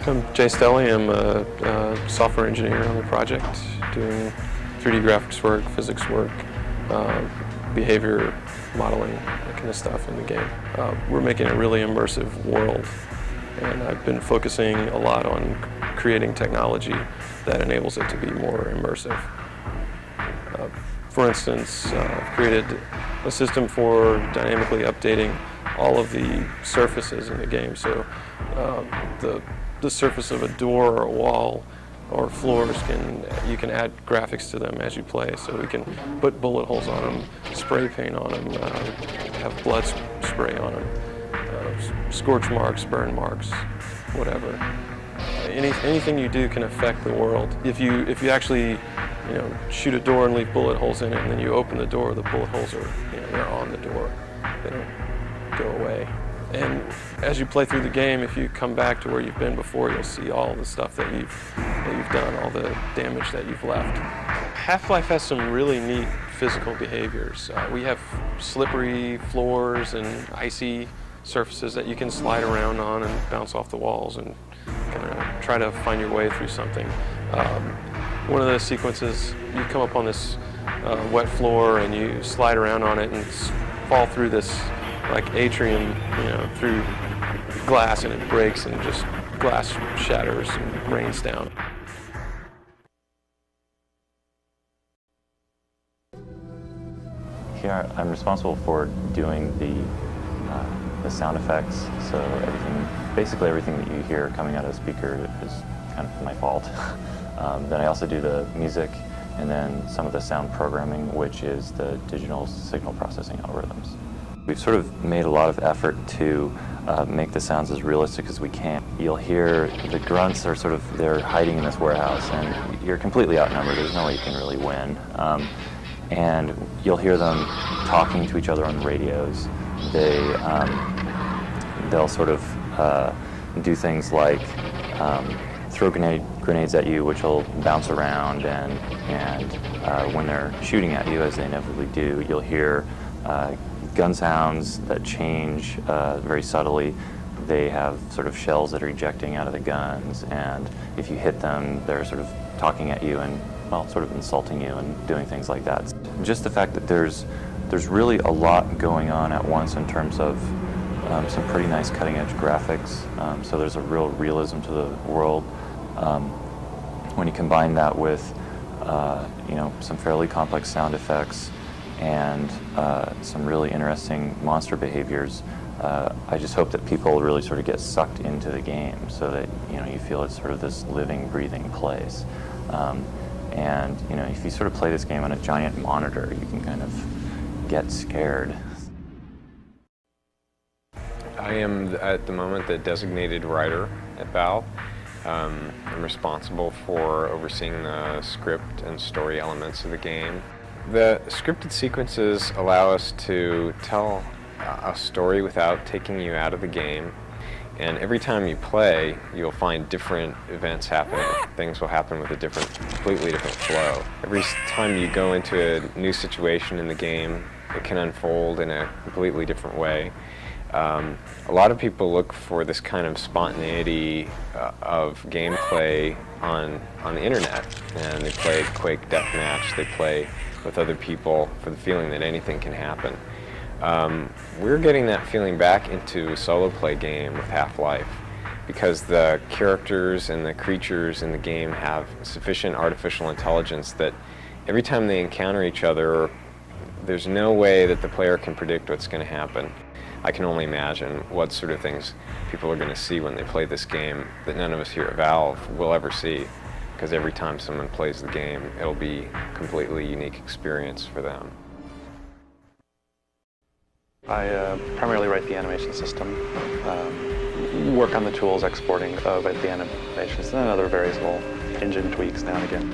I'm Jay Stelly. I'm a software engineer on the project, doing 3D graphics work, physics work, behavior modeling, that kind of stuff in the game. We're making a really immersive world, and I've been focusing a lot on creating technology that enables it to be more immersive. For instance, I've created a system for dynamically updating all of the surfaces in the game. So the surface of a door or a wall or floors, you can add graphics to them as you play. So we can put bullet holes on them, spray paint on them, have blood spray on them, scorch marks, burn marks, whatever. Anything you do can affect the world. If you actually shoot a door and leave bullet holes in it, and then you open the door, the bullet holes are they're on the door. They don't go away. And as you play through the game, if you come back to where you've been before, you'll see all the stuff that you've done, all the damage that you've left. Half-Life has some really neat physical behaviors. We have slippery floors and icy surfaces that you can slide around on and bounce off the walls and kind of try to find your way through something. One of the sequences, you come up on this wet floor and you slide around on it and fall through this like atrium, through glass, and it breaks and just glass shatters and rains down. Here I'm responsible for doing the sound effects, so basically everything that you hear coming out of the speaker is kind of my fault. Then I also do the music, and then some of the sound programming, which is the digital signal processing algorithms. We've sort of made a lot of effort to make the sounds as realistic as we can. You'll hear the grunts are they're hiding in this warehouse, and you're completely outnumbered. There's no way you can really win. And you'll hear them talking to each other on the radios. They'll sort of do things like throw grenades at you, which will bounce around, and when they're shooting at you, as they inevitably do, you'll hear gun sounds that change very subtly. They have sort of shells that are ejecting out of the guns, and if you hit them, they're sort of talking at you and, well, sort of insulting you and doing things like that. Just the fact that there's really a lot going on at once in terms of some pretty nice cutting-edge graphics, so there's a real realism to the world. When you combine that with some fairly complex sound effects and some really interesting monster behaviors, I just hope that people really sort of get sucked into the game, so that you feel it's sort of this living, breathing place. And if you sort of play this game on a giant monitor, you can kind of get scared. I am, at the moment, the designated writer at Valve. I'm responsible for overseeing the script and story elements of the game. The scripted sequences allow us to tell a story without taking you out of the game. And every time you play, you'll find different events happening. Things will happen with a completely different flow. Every time you go into a new situation in the game, it can unfold in a completely different way. A lot of people look for this kind of spontaneity of gameplay on the internet, and they play Quake Deathmatch, they play with other people for the feeling that anything can happen. We're getting that feeling back into a solo play game with Half-Life, because the characters and the creatures in the game have sufficient artificial intelligence that every time they encounter each other, there's no way that the player can predict what's going to happen. I can only imagine what sort of things people are going to see when they play this game that none of us here at Valve will ever see, because every time someone plays the game, it'll be a completely unique experience for them. I primarily write the animation system, work on the tools exporting of the animations, and then other various little engine tweaks now and again.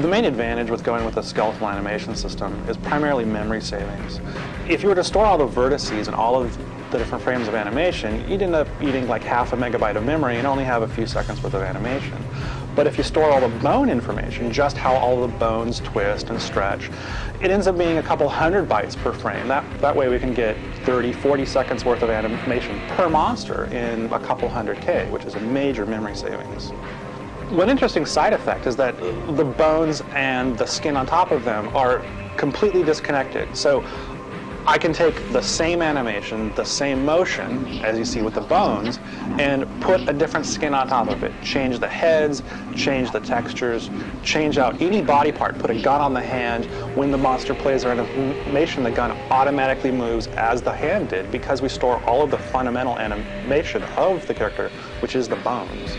The main advantage with going with a skeletal animation system is primarily memory savings. If you were to store all the vertices and all of the different frames of animation, you'd end up eating like half a megabyte of memory and only have a few seconds worth of animation. But if you store all the bone information, just how all the bones twist and stretch, it ends up being a couple hundred bytes per frame. That way we can get 30, 40 seconds worth of animation per monster in a couple hundred K, which is a major memory savings. One interesting side effect is that the bones and the skin on top of them are completely disconnected. So I can take the same animation, the same motion, as you see with the bones, and put a different skin on top of it. Change the heads, change the textures, change out any body part, put a gun on the hand. When the monster plays our animation, the gun automatically moves as the hand did because we store all of the fundamental animation of the character, which is the bones.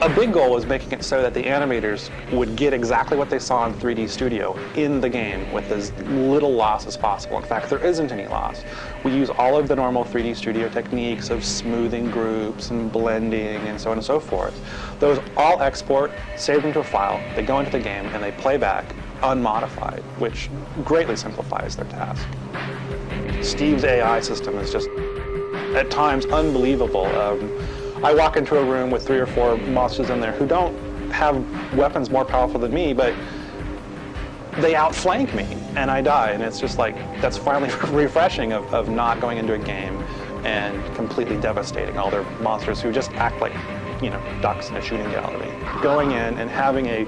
A big goal was making it so that the animators would get exactly what they saw in 3D Studio in the game with as little loss as possible. In fact, there isn't any loss. We use all of the normal 3D Studio techniques of smoothing groups and blending and so on and so forth. Those all export, saved into a file, they go into the game, and they play back unmodified, which greatly simplifies their task. Steve's AI system is just, at times, unbelievable. I walk into a room with 3 or 4 monsters in there who don't have weapons more powerful than me, but they outflank me and I die. And it's just like, that's finally refreshing of not going into a game and completely devastating all their monsters who just act like, you know, ducks in a shooting gallery. Going in and having a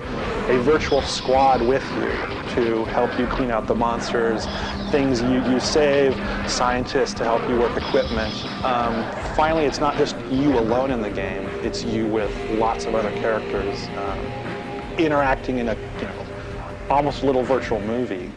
virtual squad with you to help you clean out the monsters, things you save, scientists to help you work equipment. Finally, it's not just you alone in the game, it's you with lots of other characters interacting in a, you know, almost a little virtual movie.